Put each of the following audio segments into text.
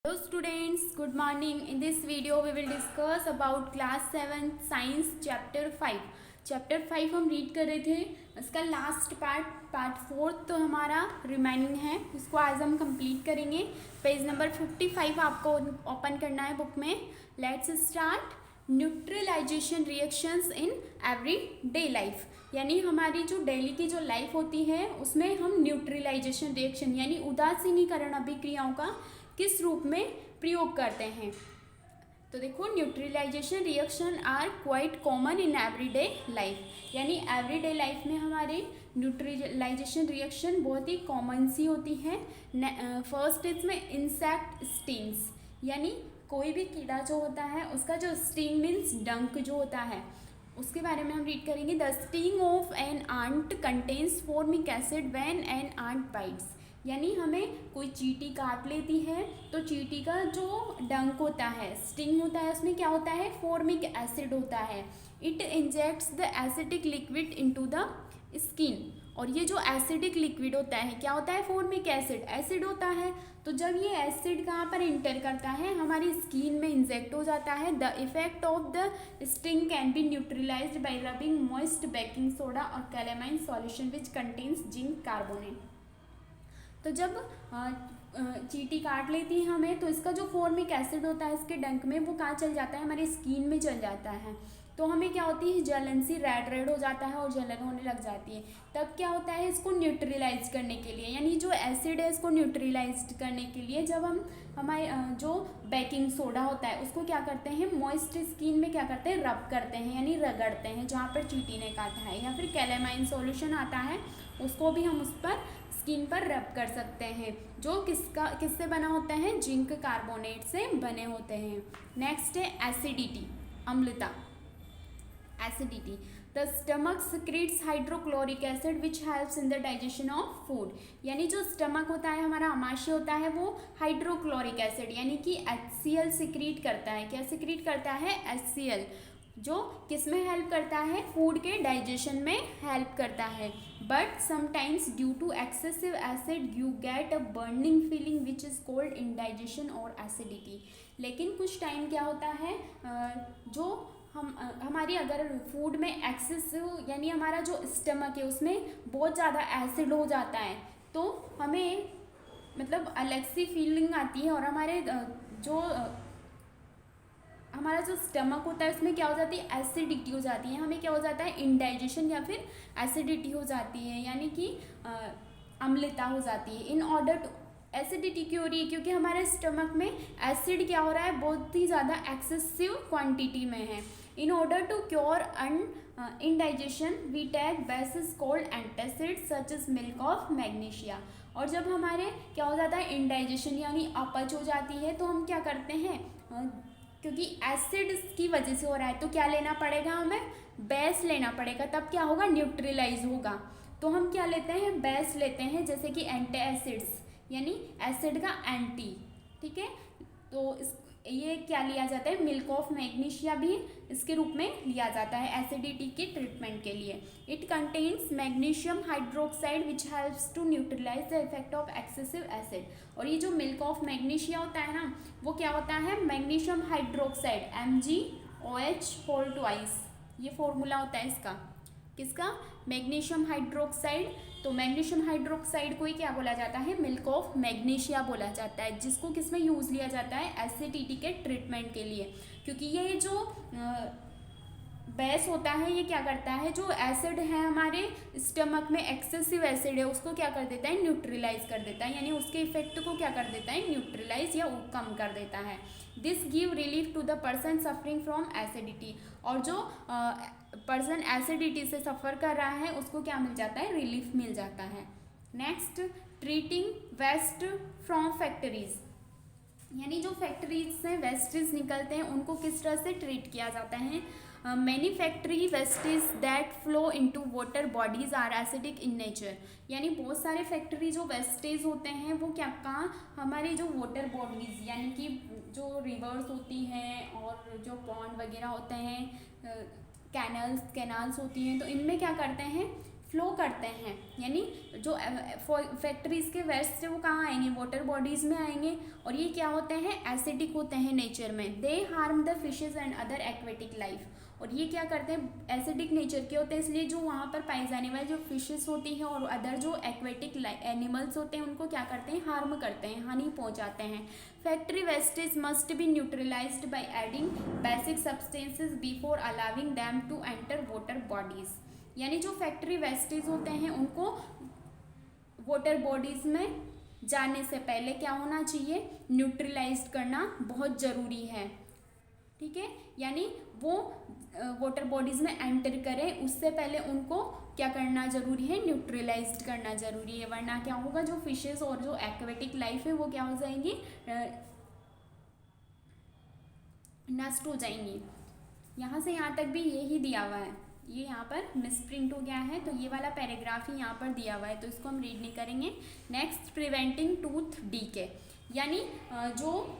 Hello students, good morning. In this video we will discuss about class 7 science chapter 5. Chapter 5 हम read कर रहे थे, इसका last part 4 तो हमारा रिमेनिंग है, इसको आज हम कंप्लीट करेंगे। पेज नंबर 55 आपको ओपन करना है बुक में। Let's start. Neutralization reactions in everyday life, यानी हमारी जो डेली की जो लाइफ होती है उसमें हम न्यूट्रलाइजेशन रिएक्शन यानी उदासीनीकरण अभिक्रियाओं का किस रूप में प्रयोग करते हैं। तो देखो, neutralization reaction are quite common in everyday life, यानी एवरीडे लाइफ में हमारे न्यूट्रलाइजेशन रिएक्शन बहुत ही कॉमन सी होती है। फर्स्ट इसमें इंसेक्ट स्टिंग्स, यानी कोई भी कीड़ा जो होता है उसका जो स्टिंग मीन्स डंक जो होता है उसके बारे में हम रीड करेंगे। The sting of an ant contains formic acid when an ant bites, यानी हमें कोई चींटी काट लेती है तो चींटी का जो डंक होता है, स्टिंग होता है, उसमें क्या होता है, फॉर्मिक एसिड होता है। It injects the acidic liquid into the skin, और ये जो एसिडिक लिक्विड होता है क्या होता है, फॉर्मिक एसिड होता है। तो जब ये एसिड कहाँ पर इंटर करता है, हमारी स्किन में इंजेक्ट हो जाता है। The effect of the sting can be neutralized by rubbing moist baking soda और calamine solution which contains zinc carbonate. तो जब चींटी काट लेती है हमें तो इसका जो फॉर्मिक एसिड होता है इसके डंक में वो कहाँ चल जाता है, हमारी स्किन में चल जाता है। तो हमें क्या होती है, जलन सी रेड हो जाता है और जलन होने लग जाती है। तब क्या होता है, इसको न्यूट्रलाइज करने के लिए, यानी जो एसिड है इसको न्यूट्रलाइज करने के लिए जब हम हमारे जो बेकिंग सोडा होता है उसको क्या करते हैं, मॉइस्ट स्किन में क्या करते हैं, रब करते हैं यानी रगड़ते हैं जहाँ पर चींटी ने काटा है। या फिर कैलेमाइन सॉल्यूशन आता है उसको भी हम उस पर स्किन पर रब कर सकते हैं, जो किससे बना होता है, जिंक कार्बोनेट से बने होते हैं। नेक्स्ट है एसिडिटी, अम्लता। Acidity, the stomach secretes hydrochloric acid which helps in the digestion of food, यानी जो स्टमक होता है हमारा आमाशय होता है वो हाइड्रोक्लोरिक एसिड यानी कि HCl सिक्रीट करता है। क्या सिक्रीट करता है, HCl, जो किस में हेल्प करता है, फूड के डाइजेशन में हेल्प करता है। But sometimes due to excessive acid you get a burning feeling which is called indigestion और एसिडिटी। लेकिन कुछ टाइम क्या होता है, जो हमारी अगर फूड में एक्सेसिव यानी हमारा जो स्टमक है उसमें बहुत ज़्यादा एसिड हो जाता है तो हमें मतलब अलग सी फीलिंग आती है, और हमारा जो स्टमक होता है उसमें क्या हो जाती है, एसिडिटी हो जाती है, हमें क्या हो जाता है, इंडाइजेशन या फिर एसिडिटी हो जाती है, यानी कि अम्लता हो जाती है। इन ऑर्डर टू एसिडिटी क्यों हो रही है, क्योंकि हमारे स्टमक में एसिड क्या हो रहा है, बहुत ही ज़्यादा एक्सेसिव क्वांटिटी में है। In order to cure indigestion we take bases called antacids such is milk of magnesia. और जब हमारे क्या हो जाता है, इंडाइजेशन यानी अपच हो जाती है तो हम क्या करते हैं, क्योंकि एसिड की वजह से हो रहा है तो क्या लेना पड़ेगा, हमें बेस लेना पड़ेगा, तब क्या होगा, न्यूट्रलाइज होगा। तो हम क्या लेते हैं, बेस लेते हैं, जैसे कि एंटासिड्स यानी एसिड का एंटी, ठीक है। तो ये क्या लिया जाता है, मिल्क ऑफ मैग्नीशिया भी इसके रूप में लिया जाता है एसिडिटी के ट्रीटमेंट के लिए। It contains magnesium hydroxide which helps to neutralize the effect of excessive acid. और ये जो मिल्क ऑफ मैग्नीशिया होता है ना, वो क्या होता है, magnesium hydroxide MgOH whole twice, ये फॉर्मूला होता है इसका, किसका, मैग्नीशियम हाइड्रोक्साइड। तो मैग्नीशियम हाइड्रोक्साइड को ही क्या बोला जाता है, मिल्क ऑफ मैग्नीशिया बोला जाता है, जिसको किसमें यूज़ लिया जाता है, एसिडिटी के ट्रीटमेंट के लिए। क्योंकि ये जो बेस होता है ये क्या करता है, जो एसिड है हमारे स्टमक में एक्सेसिव एसिड है उसको क्या कर देता है, न्यूट्रलाइज कर देता है, यानी उसके इफेक्ट को क्या कर देता है, न्यूट्रलाइज या कम कर देता है। This give relief to the person suffering from acidity, और जो पर्सन एसिडिटी से सफ़र कर रहा है उसको क्या मिल जाता है, रिलीफ मिल जाता है। Next, treating waste from factories, यानी जो फैक्ट्रीज से वेस्टेज निकलते हैं उनको किस तरह से ट्रीट किया जाता है। Many factory wastage that flow into water bodies are acidic in nature, यानी बहुत सारे फैक्ट्री जो वेस्टेज होते हैं वो क्या, कहाँ, हमारी जो वाटर बॉडीज यानी कि जो रिवर्स होती हैं और जो पॉन्ड वगैरह होते हैं, कैनाल्स होती हैं, तो इनमें क्या करते हैं, फ्लो करते हैं, यानी जो फैक्ट्रीज के वेस्ट वो कहाँ आएंगे, वाटर बॉडीज़ में आएंगे, और ये क्या होते हैं, एसिडिक होते हैं नेचर में। They harm the fishes and other aquatic life, और ये क्या करते हैं, एसिडिक नेचर के होते हैं, इसलिए जो वहाँ पर पाई जाने वाली जो फिशेस होती हैं और अदर जो एक्वेटिक एनिमल्स होते हैं उनको क्या करते हैं, हार्म करते हैं, हानि पहुँचाते हैं। Factory wastage must be neutralized by adding basic substances before allowing them to enter water bodies, यानी जो फैक्ट्री वेस्टेज होते हैं उनको वाटर बॉडीज़ में जाने से पहले क्या होना चाहिए, न्यूट्रलाइज करना बहुत ज़रूरी है। ठीक है, यानी वो वाटर बॉडीज़ में एंटर करें उससे पहले उनको क्या करना ज़रूरी है, न्यूट्रलाइज्ड करना ज़रूरी है, वरना क्या होगा, जो फिशेस और जो एक्वेटिक लाइफ है वो क्या हो जाएंगी, नष्ट हो जाएंगी। यहाँ से यहाँ तक भी यही दिया हुआ है, ये यहाँ पर मिसप्रिंट हो गया है, तो ये वाला पैराग्राफ ही यहाँ पर दिया हुआ है, तो इसको हम रीड नहीं करेंगे। नेक्स्ट, प्रिवेंटिंग टूथ डीके, यानी जो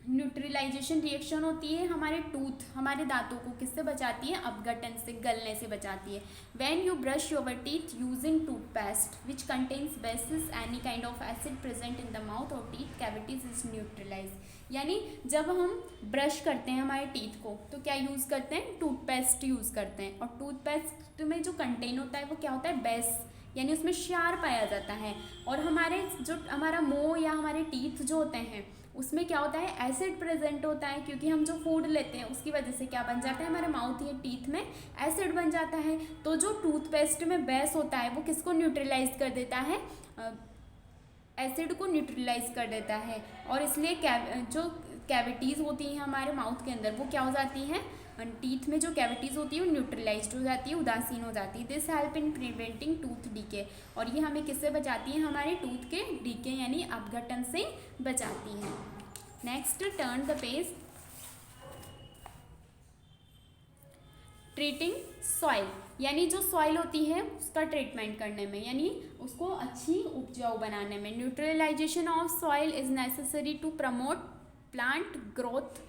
न्यूट्रलाइजेशन रिएक्शन होती है हमारे टूथ, हमारे दांतों को किससे बचाती है, अपघटन से, गलने से बचाती है। When you brush your teeth using toothpaste which contains basis any kind of acid present in the mouth और टीथ कैविटीज इज न्यूट्रलाइज, यानी जब हम ब्रश करते हैं हमारे टीथ को तो क्या यूज़ करते हैं, टूथपेस्ट यूज़ करते हैं, और टूथपेस्ट में जो कंटेन होता है वो क्या होता है, बेस, यानी उसमें क्षार पाया जाता है, और हमारे जो हमारा मुंह या हमारे टीथ जो होते हैं उसमें क्या होता है, एसिड प्रेजेंट होता है, क्योंकि हम जो फूड लेते हैं उसकी वजह से क्या बन जाता है, हमारे माउथ या टीथ में एसिड बन जाता है। तो जो टूथपेस्ट में बेस होता है वो किसको न्यूट्रलाइज कर देता है, एसिड को न्यूट्रलाइज कर देता है, और इसलिए जो कैविटीज़ होती हैं हमारे माउथ के अंदर वो क्या हो जाती हैं, टीथ में जो कैविटीज़ होती है वो न्यूट्रलाइज्ड हो जाती है, उदासीन हो जाती है। This help in preventing tooth decay, और ये हमें किससे बचाती है, हमारे टूथ के डीके यानी अपघटन से बचाती है। Next, turn the page. Treating soil, यानी जो सॉइल होती है उसका ट्रीटमेंट करने में, यानी उसको अच्छी उपजाऊ बनाने में। Neutralization of soil is necessary to promote plant growth,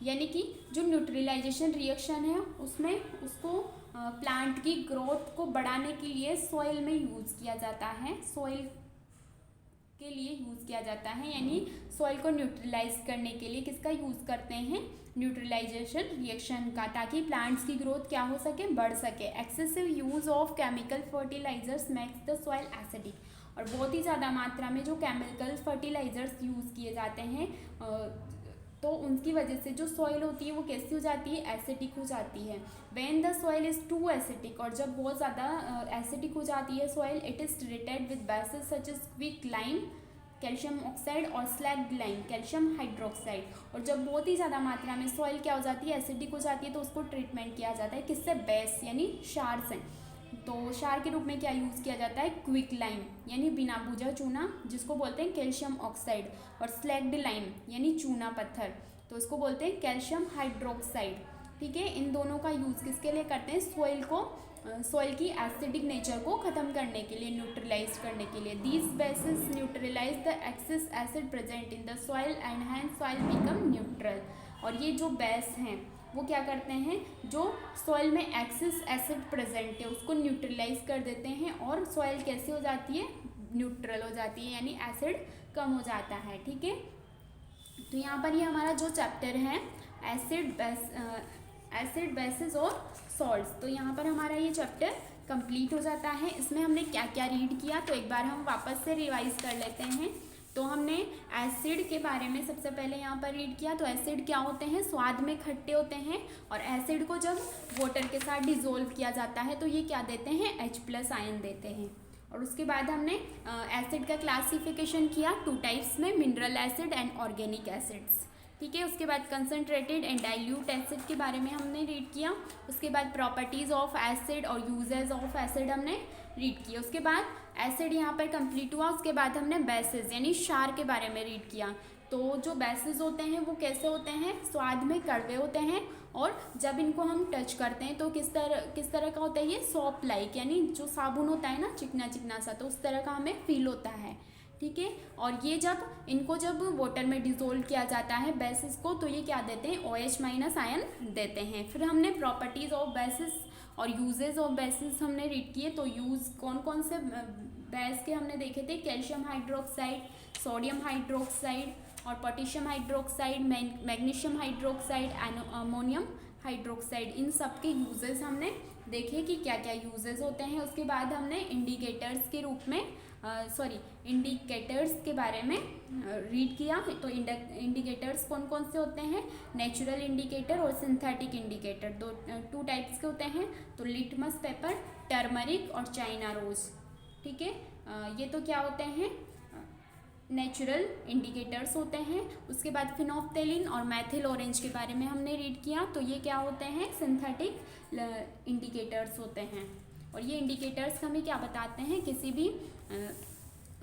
यानी कि जो न्यूट्रलाइजेशन रिएक्शन है उसमें उसको प्लांट की ग्रोथ को बढ़ाने के लिए सॉइल में यूज़ किया जाता है, सॉइल के लिए यूज़ किया जाता है, यानी सॉइल को न्यूट्रलाइज करने के लिए किसका यूज़ करते हैं, न्यूट्रलाइजेशन रिएक्शन का, ताकि प्लांट्स की ग्रोथ क्या हो सके, बढ़ सके। Excessive use of chemical fertilizers makes the soil acidic, और बहुत ही ज़्यादा मात्रा में जो केमिकल फर्टिलाइजर्स यूज़ किए जाते हैं तो उनकी वजह से जो सॉइल होती है वो कैसी हो जाती है, एसिडिक हो जाती है। When the soil is too acidic, और जब बहुत ज़्यादा एसिडिक हो जाती है soil, it is treated with bases such as quick lime calcium oxide और स्लैग्ड लाइम कैल्शियम हाइड्रोक्साइड, और जब बहुत ही ज़्यादा मात्रा में सॉइल क्या हो जाती है, एसिडिक हो जाती है, तो उसको ट्रीटमेंट किया जाता है किससे, बेस यानी क्षार से। तो क्षार के रूप में क्या यूज़ किया जाता है, क्विक लाइम यानी बिना बुझा चूना जिसको बोलते हैं कैल्शियम ऑक्साइड, और स्लैग्ड लाइम यानी चूना पत्थर तो इसको बोलते हैं कैल्शियम हाइड्रोक्साइड। ठीक है, इन दोनों का यूज़ किसके लिए करते हैं, सॉइल की एसिडिक नेचर को ख़त्म करने के लिए, न्यूट्रलाइज करने के लिए। These bases neutralize the excess acid present in the soil and hence soil become neutral, और ये जो बेस हैं वो क्या करते हैं, जो सॉइल में एक्सेस एसिड प्रेजेंट है उसको न्यूट्रलाइज कर देते हैं, और सॉइल कैसी हो जाती है, न्यूट्रल हो जाती है, यानी एसिड कम हो जाता है। ठीक है, तो यहाँ पर ये हमारा जो चैप्टर है एसिड बेसिस और सॉल्ट्स, तो यहाँ पर हमारा ये चैप्टर कंप्लीट हो जाता है। इसमें हमने क्या क्या रीड किया तो एक बार हम वापस से रिवाइज कर लेते हैं। तो हमने एसिड के बारे में सबसे पहले यहाँ पर रीड किया। तो एसिड क्या होते हैं, स्वाद में खट्टे होते हैं, और एसिड को जब वाटर के साथ डिज़ोल्व किया जाता है तो ये क्या देते हैं, H+ आयन देते हैं। और उसके बाद हमने एसिड का क्लासिफिकेशन किया 2 टाइप्स में, mineral acid and organic acids. ठीक है, उसके बाद कंसनट्रेटेड एंड डाइल्यूट एसिड के बारे में हमने रीड किया। उसके बाद प्रॉपर्टीज़ ऑफ एसिड और यूजेज ऑफ एसिड हमने रीड किया। उसके बाद एसिड यहाँ पर कंप्लीट हुआ। उसके बाद हमने बेसिस यानी क्षार के बारे में रीड किया। तो जो बेसिस होते हैं वो कैसे होते हैं, स्वाद में कड़वे होते हैं, और जब इनको हम टच करते हैं तो किस तरह का होता है, ये सॉप लाइक, यानी जो साबुन होता है ना चिकना चिकना सा, तो उस तरह का हमें फील होता है। ठीक है। और ये जब इनको जब वाटर में डिसोल्व किया जाता है बेसिस को, तो ये क्या देते हैं, OH माइनस आयन देते हैं। फिर हमने प्रॉपर्टीज़ ऑफ बेसिस और यूजेस ऑफ बेसिस हमने रीड किए। तो यूज़ कौन कौन से बेस के हमने देखे थे, कैल्शियम हाइड्रोक्साइड, सोडियम हाइड्रोक्साइड और potassium hydroxide, magnesium hydroxide, ammonium hydroxide, इन सब के यूजेस हमने देखे कि क्या क्या यूजेस होते हैं। उसके बाद हमने इंडिकेटर्स के रूप में इंडिकेटर्स के बारे में रीड किया। तो इंडिकेटर्स कौन कौन से होते हैं, नेचुरल इंडिकेटर और सिंथेटिक इंडिकेटर, टू टाइप्स के होते हैं। तो लिटमस पेपर, टर्मरिक और चाइना रोज, ठीक है। ये तो क्या होते हैं, नेचुरल इंडिकेटर्स होते हैं। उसके बाद फिनोफ्थेलिन और मैथिल ऑरेंज के बारे में हमने रीड किया। तो ये क्या होते हैं, सिंथेटिक इंडिकेटर्स होते हैं। और ये इंडिकेटर्स हमें क्या बताते हैं, किसी भी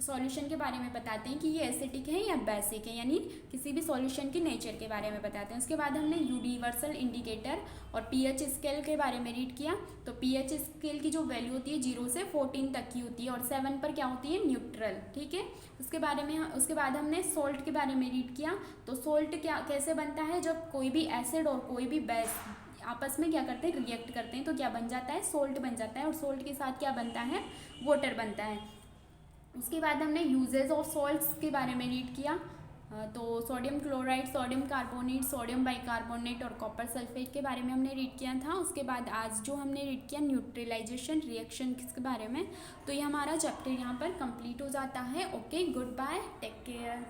सॉल्यूशन के बारे में बताते हैं कि ये एसिडिक है या बेसिक है, यानी किसी भी सॉल्यूशन के नेचर के बारे में बताते हैं। उसके बाद हमने यूनिवर्सल इंडिकेटर और पीएच स्केल के बारे में रीड किया। तो पीएच स्केल की जो वैल्यू होती है 0 से 14 तक की होती है और 7 पर क्या होती है, न्यूट्रल, ठीक है। उसके बाद हमने सोल्ट के बारे में रीड किया। तो सोल्ट कैसे बनता है, जब कोई भी एसिड और कोई भी बेस आपस में क्या करते हैं, रिएक्ट करते हैं, तो क्या बन जाता है, सोल्ट बन जाता है। और सोल्ट के साथ क्या बनता है, वाटर बनता है। उसके बाद हमने यूजेस ऑफ सॉल्ट्स के बारे में रीड किया। तो sodium chloride, sodium carbonate, sodium bicarbonate और कॉपर सल्फेट के बारे में हमने रीड किया था। उसके बाद आज जो हमने रीड किया न्यूट्रलाइजेशन रिएक्शन के बारे में। तो ये हमारा चैप्टर यहाँ पर कंप्लीट हो जाता है। Okay, goodbye, take care.